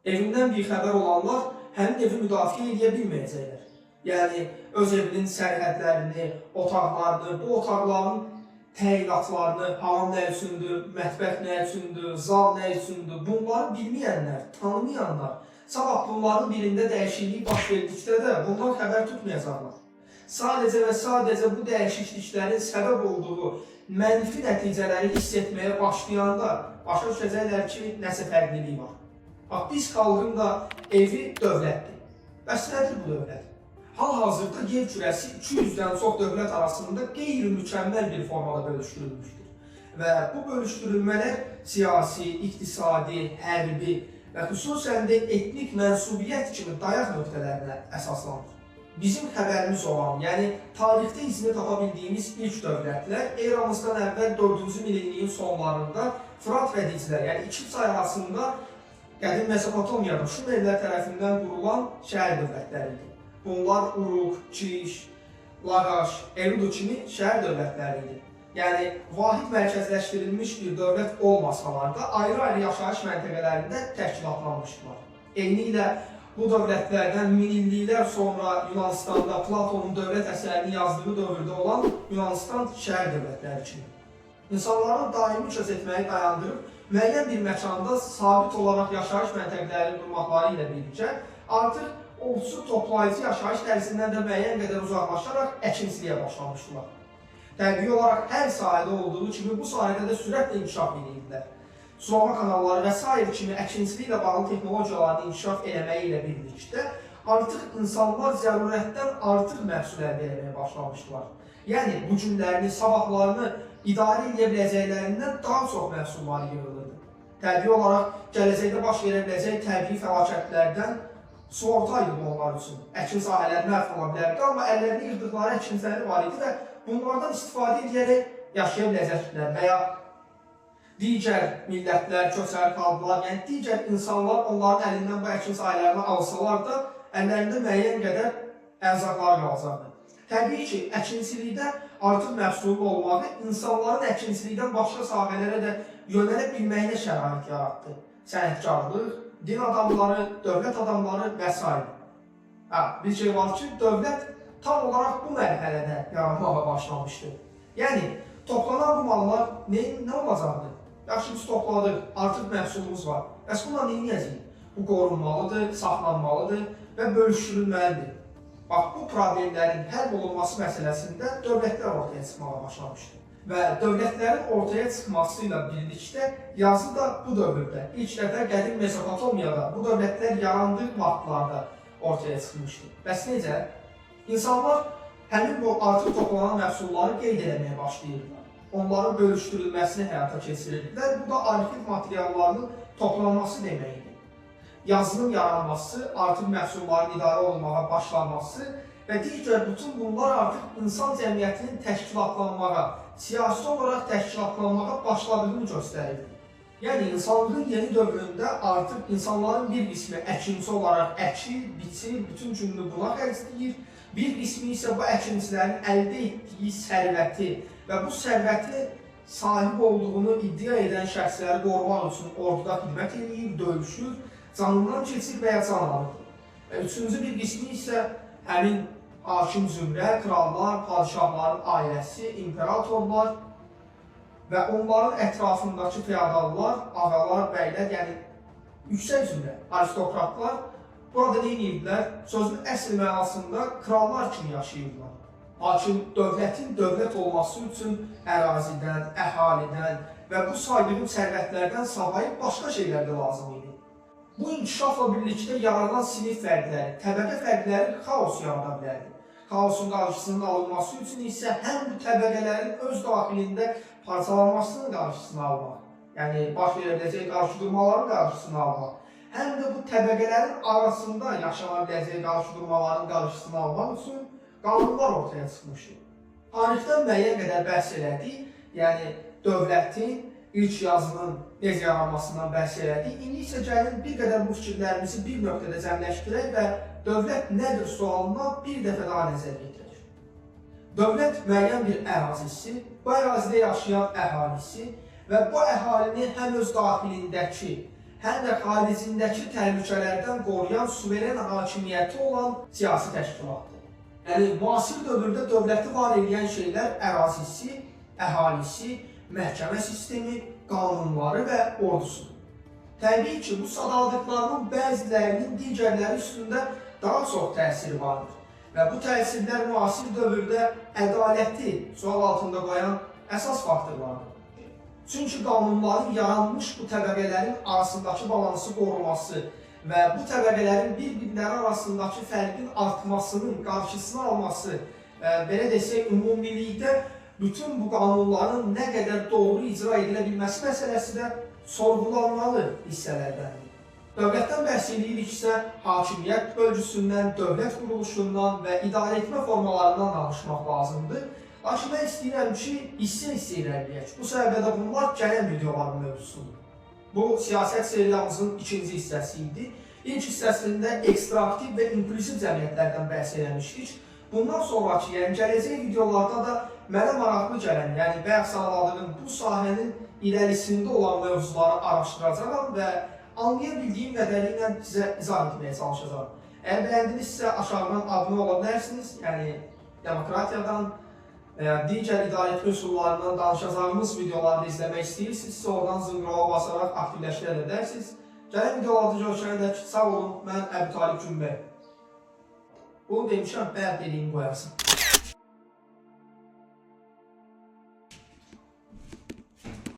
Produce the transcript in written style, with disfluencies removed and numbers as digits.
Evindən bixəbər olanlar həmin evi müdafiə edə bilməyəcəklər. Yəni, öz evinin sərhədlərini, otaqlarını, bu otaqların təyinatlarını, hamam nə üçündür, mətbəx nə üçündür, zal nə üçündür, bunları bilməyənlər, tanımayanlar, sabah bunların birində dəyişiklik baş verdikdə də bundan xəbər tutmayacaqlar. Sadəcə və sadəcə bu dəyişikliklərin səbəb olduğu mənfi nəticələri hiss etməyə başlayanda başa düşəcəklər ki, nəsə fərqlilik var. Bax, biz xalqın da evi dövlətdir. Bəs nədir bu dövlət? Hal-hazırda yer kürəsi 200-dən çox dövlət arasında qeyri-mükəmməl bir formada bölüşdürülmüşdür. Və bu bölüşdürülmələr siyasi, iqtisadi, hərbi və xüsusən də etnik mənsubiyyət kimi dayaq nöqtələrinə əsaslanır. Bizim xəbərimiz olan, yəni tarixdə izini tapa bildiyimiz ilk dövlətlər eramızdan əvvəl 4-cü minilliyin sonlarında Fırat və Diclə, yəni iki çay arasında qədim Mesopotamiyada Şumerlər tərəfindən qurulan şəhər dövlətləridir. Bunlar Uruk, Kiş, Lagaş, Eridu kimi şəhər dövlətləri idi. Yəni, vahid mərkəzləşdirilmiş bir dövlət olmasalar da ayrı-ayrı yaşayış məntəqələrində təşkilatlanmışdılar. Eynilə bu dövlətlərdən minilliklər sonra Yunanistanda Platonun dövlət əsərini yazdığı dövrdə olan Yunanistan şəhər dövlətləri kimi. İnsanların daimi köç etməyi dayandırıb müəyyən bir məkanda sabit olaraq yaşayış məntəqələri qurmaqları ilə birlikdə artıq olsu toplayıcı yaşayış tərzindən də müəyyən qədər uzaqlaşaraq əkinçiliyə başlamışdılar. Təbii olaraq hər sahədə olduğu kimi bu sahədə də sürətlə inkişaf edirdilər. Sulama kanalları və s. kimi əkinçiliklə bağlı texnologiyalarını inkişaf eləməyi ilə birlikdə artıq insanlar zərurətdən artıq məhsul əldə etməyə başlamışdılar. Yəni, bu günlərini, sabahlarını idarə edə biləcəklərindən daha çox məhsulları yığılırdı. Təbii olaraq gələcəkdə baş verə biləcək təbii fəlakətlərdən sığorta ayrıldı onlar üçün. Əkin sahələri məhv ola bilərdi, amma əllərində yığdıqları əkinçiləri var idi və bunlardan istifadə edərək yaşaya biləcəklər və ya digər millətlər, köçər xalqlar, yəni digər insanlar onların əlindən bu əkin sahələrini alsalar da əllərində müəyyən qədər ərzaqlar qalacaqdı. Təbii ki, əkinçilikdə artıq məhsulun olmağı insanların əkinçilikdən başqa sahələrə də yönələ bilməyinə şərait yaratdı. Sənətkarlıq, din adamları, dövlət adamları və s. Bir şey var ki, dövlət tam olaraq bu mərhələdə yaranmağa başlamışdı. Yəni, toplanan bu mallar nə olacaqdır? Yaxşı, biz topladıq, artıq məhsulumuz var. Bəs bununla nə edəcəyik? Bu qorunmalıdır, saxlanmalıdır və bölüşdürülməlidir. Bax, bu problemlərin həll olunması məsələsində dövlətlər ortaya çıxmağa başlamışdı. Və dövlətlərin ortaya çıxması ilə birlikdə yazı da bu dövrdə, ilk dəfə qədim Mesopotamiyada bu dövlətlər yarandığı vaxtlarda ortaya çıxmışdı. Bəs necə? İnsanlar həmin bu artıq toplanan məhsulları qeyd eləməyə başlayırdılar. Onların bölüşdürülməsini həyata keçirirdilər. Bu da arxiv materiallarının toplanması deməkdir. Yazının yaranması, artıq məhsulların idarə olunmağa başlanması və digər bütün bunlar artıq insan cəmiyyətinin təşkilatlanmağa, siyasi olaraq təşkilatlanmağa başladığını göstərirdi. Yəni, insanlığın yeni dövründə artıq insanların bir qismi əkinçi olaraq əkir, biçir, bütün gününü buna xərcləyir. Bir qismi isə bu əkinçilərin əldə etdiyi sərvəti və bu sərvəti sahib olduğunu iddia edən şəxsləri qorumaq üçün orduda xidmət edir, döyüşür, canından keçir və ya can alır. Və üçüncü bir qismi isə həmin hakim zümrə, krallar, padişahların ailəsi, imperatorlar və onların ətrafındakı feodallar, ağalar, bəylər, yəni yüksək zümrə, aristokratlar burada nə edirdilər? Sözün əsl mənasında krallar kimi yaşayırdılar. Lakin dövlətin dövlət olması üçün ərazidən, əhalidən və bu saydığım sərvətlərdən savayı başqa şeylər də lazım idi. Bu inkişafla birlikdə yaranan sinif fərqləri, təbəqə fərqləri xaos yarada bilərdi. Xaosun qarşısının alınması üçün isə həm bu təbəqələrin öz daxilində parçalanmasının qarşısını almaq, yəni baş verə biləcək qarşıdurmaların qarşısını almaq, həm də bu təbəqələrin arasında yaşana biləcək qarşıdurmaların qarşısını almaq üçün qanunlar ortaya çıxmışdı. Tarixdən müəyyən qədər bəhs elədik, yəni dövlətin ilk yazının necə yaranmasından bəhs elədik. İndi isə gəlin bir qədər bu fikirlərimizi bir nöqtədə cəmləşdirək və dövlət nədir sualına bir dəfə daha nəzər yetirək. Dövlət müəyyən bir ərazisi, bu ərazidə yaşayan əhalisi və bu əhalini həm öz daxilindəki, həm də xaricindəki təhlükələrdən qoruyan suveren hakimiyyəti olan siyasi təşkilatdır. Yəni, müasir dövrdə dövləti var edən şeylər ərazisi, əhalisi, məhkəmə sistemi, qanunları və ordusudur. Təbii ki, bu sadaladıqlarının bəzilərinin digərləri üstündə daha çox təsiri vardır və bu təsirlər müasir dövrdə ədaləti sual altında qoyan əsas faktorlardır. Çünki qanunların yaranmış bu təbəqələrin arasındakı balansı qoruması və bu təbəqələrin bir-birləri arasındakı fərqin artmasının qarşısını alması, belə desək, ümumilikdə bütün bu qanunların nə qədər doğru icra edilə bilməsi məsələsi də sorğulanmalı hissələrdəndir. Dövlətdən bəhs ediriksə, hakimiyyət bölgüsündən, dövlət quruluşundan və idarəetmə formalarından danışmaq lazımdır. Lakin mən istəyirəm ki, hissə-hissə irəliləyək. Bu səbəbə də bunlar gələn videoların mövzusudur. Bu, siyasət serialımızın ikinci hissəsi idi. İlk hissəsində ekstraktiv və inklusiv cəmiyyətlərdən bəhs eləmişdik. Bundan sonraki, yəni gələcək videolarda da mənə maraqlı gələn, yəni bayaq sadaladığım bu sahənin irəlisində olan mövzuları araşdıracağam və anlaya bildiyim qədərilə sizə izah etməyə çalışacağam. Əgər bəyəndinizsə aşağıdan abunə ola bilərsiniz, yəni demokratiyadan və ya digər idarəetmə üsullarından danışacağımız videoları izləmək istəyirsinizsə, oradan zınqrova basaraq aktivləşdirə bilərsiniz. Gələn videolarda görüşənədək sağ olun, mən Əbu Talib Cümbəy. Bunu demişəm, bəyər dediyimi qoyarsın.